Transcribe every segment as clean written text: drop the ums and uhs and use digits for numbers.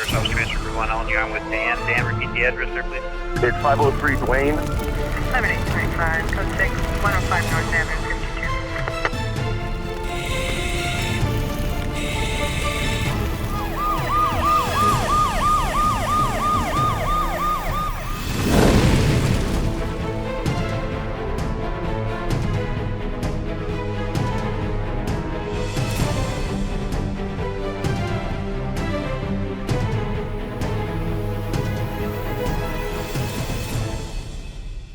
Sure, South Transfer for 1 on you. I'm with Dan. Dan, repeat the address there, please. It's 503 Dwayne. 7835, code 6, 105 North Avenue, 52.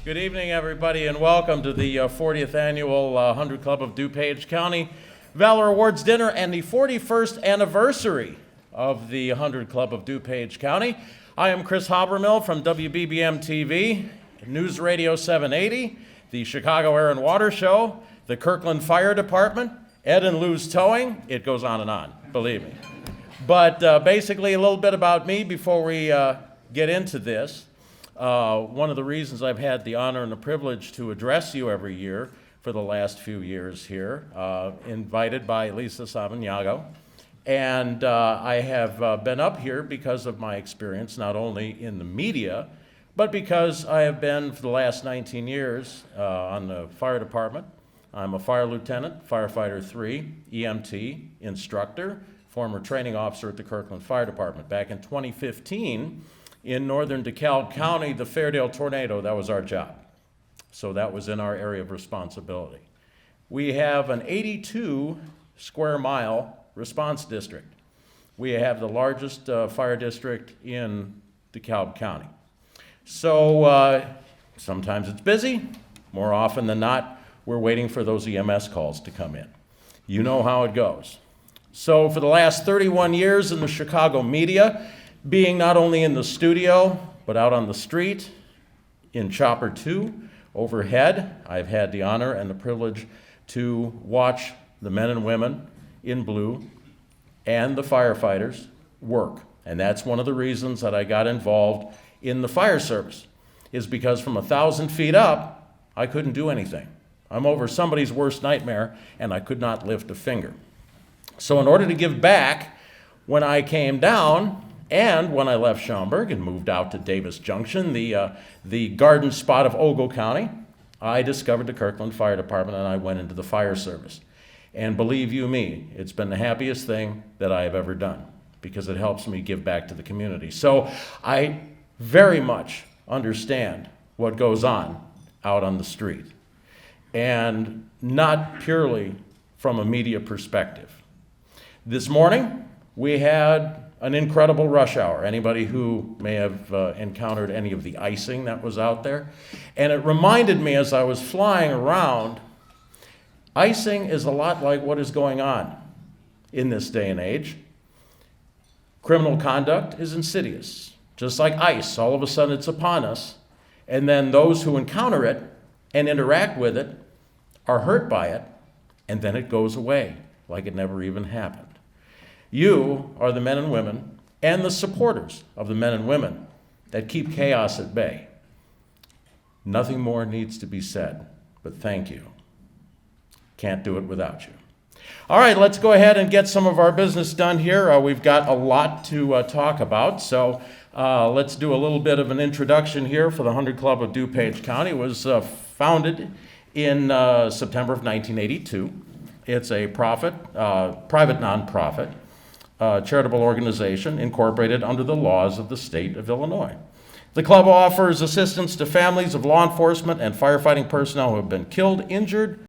Good evening, everybody, and welcome to the 40th Annual 100 Club of DuPage County Valor Awards Dinner and the 41st anniversary of the 100 Club of DuPage County. I am Chris Habermill from WBBM TV, News Radio 780, the Chicago Air and Water Show, the Kirkland Fire Department, Ed and Lou's Towing. It goes on, believe me. But basically, a little bit about me before we get into this. One of the reasons I've had the honor and the privilege to address you every year for the last few years here, invited by Lisa Savignago. And I have been up here because of my experience, not only in the media, but because I have been for the last 19 years on the fire department. I'm a fire lieutenant, firefighter 3, EMT, instructor, former training officer at the Kirkland Fire Department. Back in 2015, in northern DeKalb County, the Fairdale tornado, that was our job. So that was in our area of responsibility. We have an 82 square mile response district. We have the largest fire district in DeKalb County. So sometimes it's busy. More often than not, we're waiting for those EMS calls to come in. You know how it goes. So for the last 31 years in the Chicago media, being not only in the studio, but out on the street, in Chopper 2, overhead, I've had the honor and the privilege to watch the men and women in blue and the firefighters work. And that's one of the reasons that I got involved in the fire service, is because from 1,000 feet up, I couldn't do anything. I'm over somebody's worst nightmare, and I could not lift a finger. So in order to give back, when I came down, and when I left Schaumburg and moved out to Davis Junction, the garden spot of Ogle County, I discovered the Kirkland Fire Department and I went into the fire service. And believe you me, it's been the happiest thing that I have ever done because it helps me give back to the community. So I very much understand what goes on out on the street, and not purely from a media perspective. This morning, we had an incredible rush hour. Anybody who may have encountered any of the icing that was out there. And it reminded me as I was flying around, icing is a lot like what is going on in this day and age. Criminal conduct is insidious. Just like ice, all of a sudden it's upon us. And then those who encounter it and interact with it are hurt by it, and then it goes away like it never even happened. You are the men and women and the supporters of the men and women that keep chaos at bay. Nothing more needs to be said, but thank you. Can't do it without you. All right, let's go ahead and get some of our business done here. We've got a lot to talk about, so let's do a little bit of an introduction here for the 100 Club of DuPage County. It was founded in September of 1982. It's a private nonprofit, charitable organization incorporated under the laws of the state of Illinois. The club offers assistance to families of law enforcement and firefighting personnel who have been killed, injured,